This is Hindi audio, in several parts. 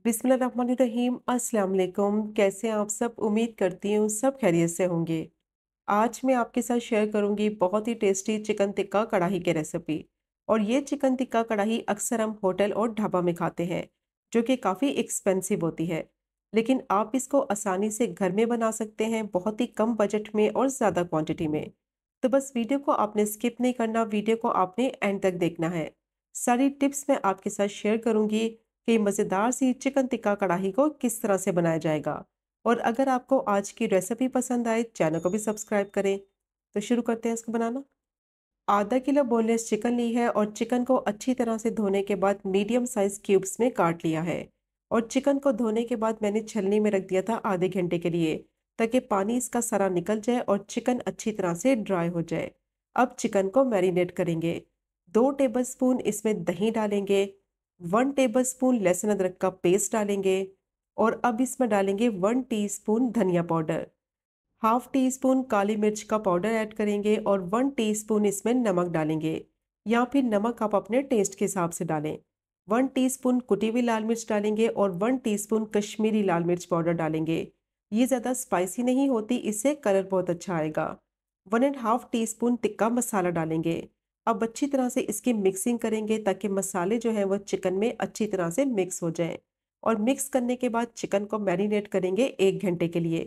बिस्मिल्लाहिर्रहमानिर्रहीम। अस्सलाम वालेकुम। कैसे हैं आप सब? उम्मीद करती हूँ सब खैरियत से होंगे। आज मैं आपके साथ शेयर करूंगी बहुत ही टेस्टी चिकन टिक्का कढ़ाई की रेसिपी। और ये चिकन टिक्का कढ़ाई अक्सर हम होटल और ढाबा में खाते हैं, जो कि काफ़ी एक्सपेंसिव होती है। लेकिन आप इसको आसानी से घर में बना सकते हैं, बहुत ही कम बजट में और ज़्यादा क्वांटिटी में। तो बस वीडियो को आपने स्किप नहीं करना, वीडियो को आपने एंड तक देखना है। सारी टिप्स मैं आपके साथ शेयर करूंगी कि मज़ेदार सी चिकन टिक्का कढ़ाई को किस तरह से बनाया जाएगा। और अगर आपको आज की रेसिपी पसंद आए, चैनल को भी सब्सक्राइब करें। तो शुरू करते हैं इसको बनाना। आधा किलो बोनलेस चिकन ली है और चिकन को अच्छी तरह से धोने के बाद मीडियम साइज क्यूब्स में काट लिया है। और चिकन को धोने के बाद मैंने छलनी में रख दिया था आधे घंटे के लिए, ताकि पानी इसका सारा निकल जाए और चिकन अच्छी तरह से ड्राई हो जाए। अब चिकन को मैरिनेट करेंगे। 2 टेबलस्पून इसमें दही डालेंगे। 1 टेबलस्पून लहसुन अदरक का पेस्ट डालेंगे। और अब इसमें डालेंगे 1 टीस्पून धनिया पाउडर। हाफ टी स्पून काली मिर्च का पाउडर ऐड करेंगे और 1 टीस्पून इसमें नमक डालेंगे, या फिर नमक आप अपने टेस्ट के हिसाब से डालें। 1 टीस्पून कुटी हुई लाल मिर्च डालेंगे और 1 टीस्पून कश्मीरी लाल मिर्च पाउडर डालेंगे। ये ज़्यादा स्पाइसी नहीं होती, इससे कलर बहुत अच्छा आएगा। 1.5 टीस्पून टिक्का मसाला डालेंगे। अब अच्छी तरह से इसकी मिक्सिंग करेंगे ताकि मसाले जो है वो चिकन में अच्छी तरह से मिक्स हो जाएं। और मिक्स करने के बाद चिकन को मैरिनेट करेंगे 1 घंटे के लिए,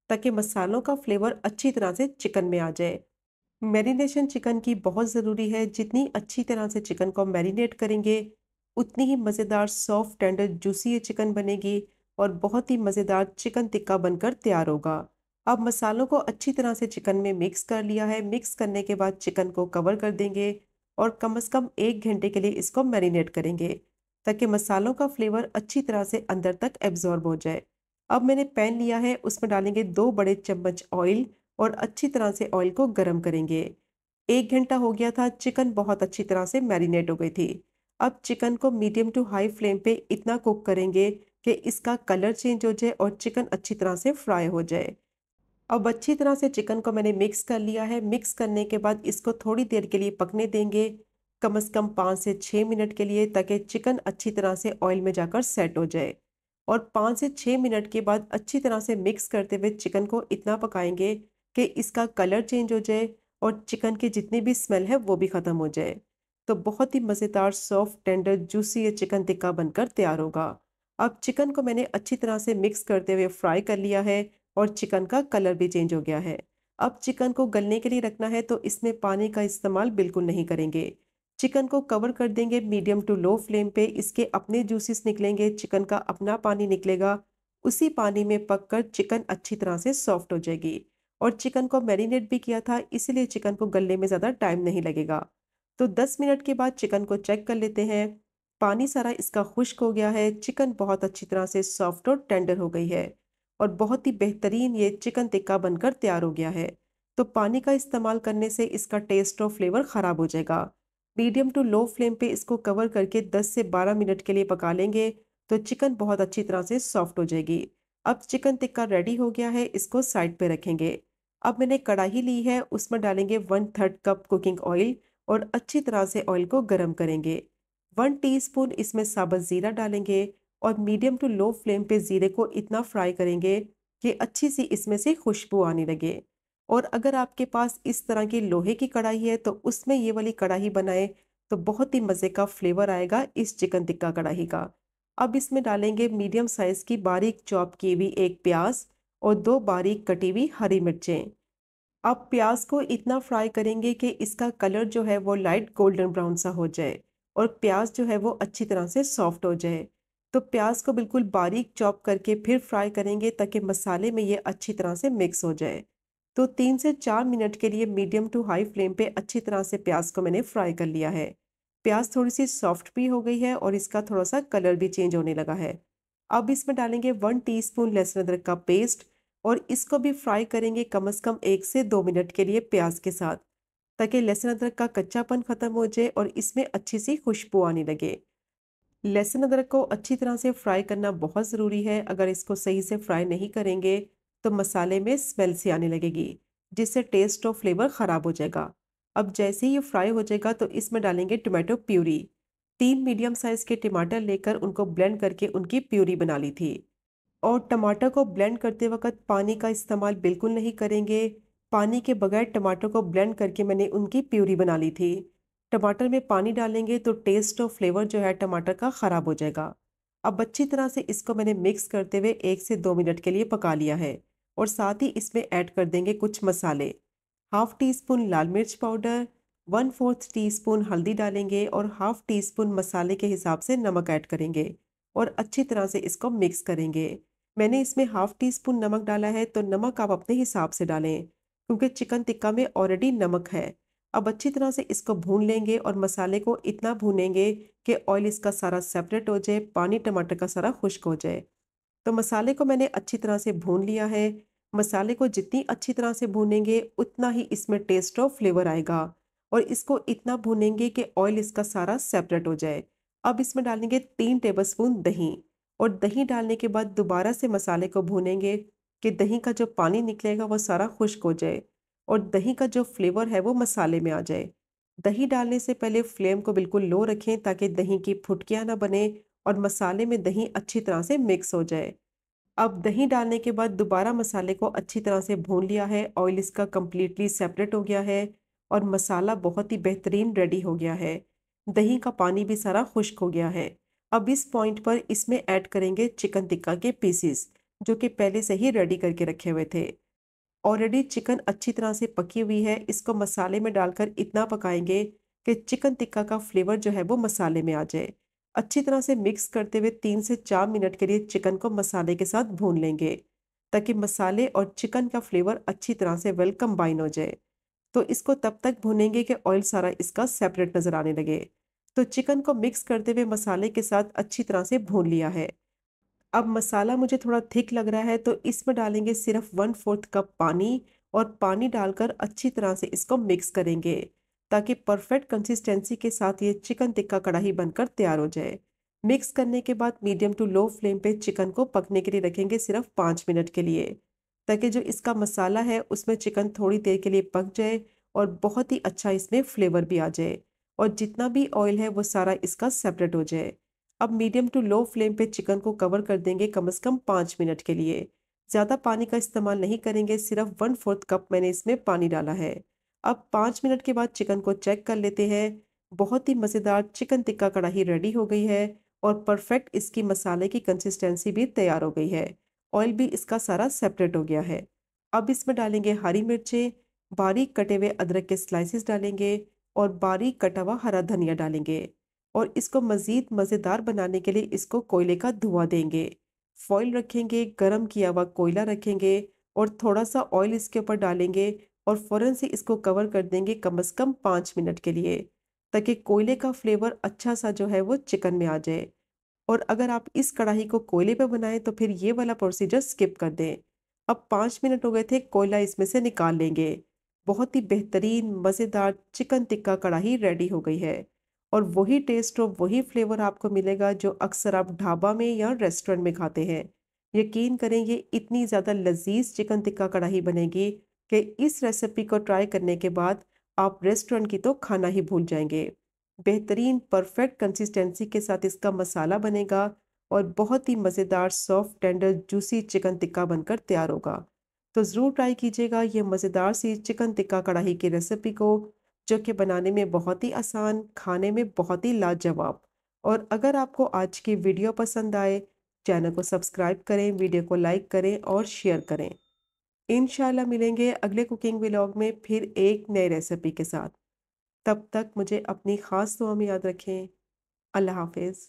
ताकि मसालों का फ्लेवर अच्छी तरह से चिकन में आ जाए। मैरिनेशन चिकन की बहुत ज़रूरी है। जितनी अच्छी तरह से चिकन को मैरिनेट करेंगे, उतनी ही मज़ेदार सॉफ्ट टेंडर जूसी ये चिकन बनेगी और बहुत ही मज़ेदार चिकन टिक्का बनकर तैयार होगा। अब मसालों को अच्छी तरह से चिकन में मिक्स कर लिया है। मिक्स करने के बाद चिकन को कवर कर देंगे और कम से कम 1 घंटे के लिए इसको मैरिनेट करेंगे, ताकि मसालों का फ्लेवर अच्छी तरह से अंदर तक एब्जॉर्ब हो जाए। अब मैंने पैन लिया है, उसमें डालेंगे 2 बड़े चम्मच ऑयल और अच्छी तरह से ऑयल को गर्म करेंगे। 1 घंटा हो गया था, चिकन बहुत अच्छी तरह से मैरिनेट हो गई थी। अब चिकन को मीडियम टू हाई फ्लेम पे इतना कुक करेंगे कि इसका कलर चेंज हो जाए और चिकन अच्छी तरह से फ्राई हो जाए। अब अच्छी तरह से चिकन को मैंने मिक्स कर लिया है। मिक्स करने के बाद इसको थोड़ी देर के लिए पकने देंगे, कम से कम 5 से 6 मिनट के लिए, ताकि चिकन अच्छी तरह से ऑयल में जाकर सेट हो जाए। और 5 से 6 मिनट के बाद अच्छी तरह से मिक्स करते हुए चिकन को इतना पकाएंगे कि इसका कलर चेंज हो जाए और चिकन की जितनी भी स्मेल है वो भी ख़त्म हो जाए। तो बहुत ही मज़ेदार सॉफ्ट टेंडर जूसी ये चिकन टिक्का बनकर तैयार होगा। अब चिकन को मैंने अच्छी तरह से मिक्स करते हुए फ्राई कर लिया है और चिकन का कलर भी चेंज हो गया है। अब चिकन को गलने के लिए रखना है, तो इसमें पानी का इस्तेमाल बिल्कुल नहीं करेंगे। चिकन को कवर कर देंगे मीडियम टू लो फ्लेम पे। इसके अपने जूसेस निकलेंगे, चिकन का अपना पानी निकलेगा। उसी पानी में पककर चिकन अच्छी तरह से सॉफ्ट हो जाएगी। और चिकन को मैरिनेट भी किया था, इसलिए चिकन को गलने में ज़्यादा टाइम नहीं लगेगा। तो 10 मिनट के बाद चिकन को चेक कर लेते हैं। पानी सारा इसका खुश्क हो गया है, चिकन बहुत अच्छी तरह से सॉफ्ट और टेंडर हो गई है और बहुत ही बेहतरीन ये चिकन टिक्का बनकर तैयार हो गया है। तो पानी का इस्तेमाल करने से इसका टेस्ट और फ्लेवर ख़राब हो जाएगा। मीडियम टू लो फ्लेम पे इसको कवर करके 10 से 12 मिनट के लिए पका लेंगे, तो चिकन बहुत अच्छी तरह से सॉफ्ट हो जाएगी। अब चिकन टिक्का रेडी हो गया है, इसको साइड पे रखेंगे। अब मैंने कढ़ाई ली है, उसमें डालेंगे 1/3 कप कुकिंग ऑयल और अच्छी तरह से ऑयल को गर्म करेंगे। 1 टीस्पून इसमें साबुत ज़ीरा डालेंगे और मीडियम टू लो फ्लेम पे ज़ीरे को इतना फ्राई करेंगे कि अच्छी सी इसमें से खुशबू आने लगे। और अगर आपके पास इस तरह की लोहे की कढ़ाई है, तो उसमें ये वाली कढ़ाई बनाएं, तो बहुत ही मज़े का फ्लेवर आएगा इस चिकन टिक्का कढ़ाई का। अब इसमें डालेंगे मीडियम साइज़ की बारीक चॉप की हुई एक प्याज और 2 बारीक कटी हुई हरी मिर्चें। अब प्याज को इतना फ्राई करेंगे कि इसका कलर जो है वो लाइट गोल्डन ब्राउन सा हो जाए और प्याज जो है वो अच्छी तरह से सॉफ्ट हो जाए। तो प्याज को बिल्कुल बारीक चॉप करके फिर फ्राई करेंगे, ताकि मसाले में ये अच्छी तरह से मिक्स हो जाए। तो 3 से 4 मिनट के लिए मीडियम टू हाई फ्लेम पे अच्छी तरह से प्याज को मैंने फ्राई कर लिया है। प्याज थोड़ी सी सॉफ्ट भी हो गई है और इसका थोड़ा सा कलर भी चेंज होने लगा है। अब इसमें डालेंगे 1 टीस्पून लहसुन अदरक का पेस्ट और इसको भी फ्राई करेंगे कम से कम 1 से 2 मिनट के लिए प्याज के साथ, ताकि लहसुन अदरक का कच्चापन खत्म हो जाए और इसमें अच्छी सी खुशबू आने लगे। लहसुन अदरक को अच्छी तरह से फ्राई करना बहुत ज़रूरी है। अगर इसको सही से फ्राई नहीं करेंगे, तो मसाले में स्मेल सी आने लगेगी, जिससे टेस्ट और फ्लेवर ख़राब हो जाएगा। अब जैसे ही ये फ्राई हो जाएगा, तो इसमें डालेंगे टोमेटो प्यूरी। 3 मीडियम साइज़ के टमाटर लेकर उनको ब्लेंड करके उनकी प्यूरी बना ली थी। और टमाटर को ब्लेंड करते वक़्त पानी का इस्तेमाल बिल्कुल नहीं करेंगे। पानी के बगैर टमाटर को ब्लेंड करके मैंने उनकी प्यूरी बना ली थी। टमाटर में पानी डालेंगे तो टेस्ट और फ्लेवर जो है टमाटर का ख़राब हो जाएगा। अब अच्छी तरह से इसको मैंने मिक्स करते हुए 1 से 2 मिनट के लिए पका लिया है और साथ ही इसमें ऐड कर देंगे कुछ मसाले। हाफ़ टी स्पून लाल मिर्च पाउडर, 1/4 टीस्पून हल्दी डालेंगे और हाफ़ टी स्पून मसाले के हिसाब से नमक ऐड करेंगे और अच्छी तरह से इसको मिक्स करेंगे। मैंने इसमें हाफ़ टी स्पून नमक डाला है, तो नमक आप अपने हिसाब से डालें, क्योंकि चिकन टिक्का में ऑलरेडी नमक है। अब अच्छी तरह से इसको भून लेंगे और मसाले को इतना भूनेंगे कि ऑयल इसका सारा सेपरेट हो जाए, पानी टमाटर का सारा खुश्क हो जाए। तो मसाले को मैंने अच्छी तरह से भून लिया है। मसाले को जितनी अच्छी तरह से भूनेंगे, उतना ही इसमें टेस्ट और फ्लेवर आएगा और इसको इतना भूनेंगे कि ऑयल इसका सारा सेपरेट हो जाए। अब इसमें डालेंगे 3 टेबलस्पून दही और दही डालने के बाद दोबारा से मसाले को भूनेंगे कि दही का जो पानी निकलेगा वो सारा खुश्क हो जाए और दही का जो फ्लेवर है वो मसाले में आ जाए। दही डालने से पहले फ्लेम को बिल्कुल लो रखें ताकि दही की फुटकियाँ ना बने और मसाले में दही अच्छी तरह से मिक्स हो जाए। अब दही डालने के बाद दोबारा मसाले को अच्छी तरह से भून लिया है, ऑयल इसका कंप्लीटली सेपरेट हो गया है और मसाला बहुत ही बेहतरीन रेडी हो गया है। दही का पानी भी सारा खुश्क हो गया है। अब इस पॉइंट पर इसमें ऐड करेंगे चिकन टिक्का के पीसीस, जो कि पहले से ही रेडी करके रखे हुए थे। ऑलरेडी चिकन अच्छी तरह से पकी हुई है, इसको मसाले में डालकर इतना पकाएंगे कि चिकन टिक्का का फ्लेवर जो है वो मसाले में आ जाए। अच्छी तरह से मिक्स करते हुए 3 से 4 मिनट के लिए चिकन को मसाले के साथ भून लेंगे, ताकि मसाले और चिकन का फ्लेवर अच्छी तरह से वेल कंबाइन हो जाए। तो इसको तब तक भूनेंगे कि ऑयल सारा इसका सेपरेट नज़र आने लगे। तो चिकन को मिक्स करते हुए मसाले के साथ अच्छी तरह से भून लिया है। अब मसाला मुझे थोड़ा थिक लग रहा है, तो इसमें डालेंगे सिर्फ 1/4 कप पानी और पानी डालकर अच्छी तरह से इसको मिक्स करेंगे, ताकि परफेक्ट कंसिस्टेंसी के साथ ये चिकन टिक्का कढ़ाई बनकर तैयार हो जाए। मिक्स करने के बाद मीडियम टू लो फ्लेम पे चिकन को पकने के लिए रखेंगे सिर्फ 5 मिनट के लिए, ताकि जो इसका मसाला है उसमें चिकन थोड़ी देर के लिए पक जाए और बहुत ही अच्छा इसमें फ्लेवर भी आ जाए और जितना भी ऑयल है वो सारा इसका सेपरेट हो जाए। अब मीडियम टू लो फ्लेम पे चिकन को कवर कर देंगे कम से कम 5 मिनट के लिए। ज़्यादा पानी का इस्तेमाल नहीं करेंगे, सिर्फ 1/4 कप मैंने इसमें पानी डाला है। अब 5 मिनट के बाद चिकन को चेक कर लेते हैं। बहुत ही मज़ेदार चिकन टिक्का कढ़ाई रेडी हो गई है और परफेक्ट इसकी मसाले की कंसिस्टेंसी भी तैयार हो गई है। ऑयल भी इसका सारा सेपरेट हो गया है। अब इसमें डालेंगे हरी मिर्चें, बारीक कटे हुए अदरक के स्लाइसेस डालेंगे और बारीक कटा हुआ हरा धनिया डालेंगे और इसको मज़ीद मज़ेदार बनाने के लिए इसको कोयले का धुआं देंगे। फॉइल रखेंगे, गरम किया हुआ कोयला रखेंगे और थोड़ा-सा ऑयल इसके ऊपर डालेंगे और फ़ौरन से इसको कवर कर देंगे कम से कम 5 मिनट के लिए, ताकि कोयले का फ्लेवर अच्छा-सा जो है वो चिकन में आ जाए। और अगर आप इस कढ़ाई को कोयले पे बनाएँ तो फिर ये वाला प्रोसीजर स्किप कर दें। अब 5 मिनट हो गए थे, कोयला इसमें से निकाल लेंगे। बहुत ही बेहतरीन मज़ेदार चिकन टिक्का कढ़ाई रेडी हो गई है और वही टेस्ट और वही फ्लेवर आपको मिलेगा जो अक्सर आप ढाबा में या रेस्टोरेंट में खाते हैं। यकीन करें, ये इतनी ज़्यादा लज़ीज़ चिकन टिक्का कढ़ाई बनेगी कि इस रेसिपी को ट्राई करने के बाद आप रेस्टोरेंट की तो खाना ही भूल जाएँगे। बेहतरीन परफेक्ट कंसिस्टेंसी के साथ इसका मसाला बनेगा और बहुत ही मज़ेदार soft tender juicy chicken tikka बनकर तैयार होगा। तो ज़रूर ट्राई कीजिएगा ये मज़ेदार सी चिकन टिक्का कढ़ाई की रेसिपी को, जो कि बनाने में बहुत ही आसान, खाने में बहुत ही लाजवाब। और अगर आपको आज की वीडियो पसंद आए, चैनल को सब्सक्राइब करें, वीडियो को लाइक करें और शेयर करें। इंशाल्लाह मिलेंगे अगले कुकिंग व्लॉग में फिर एक नई रेसिपी के साथ। तब तक मुझे अपनी ख़ास दुआ में याद रखें। अल्लाह हाफ़िज़।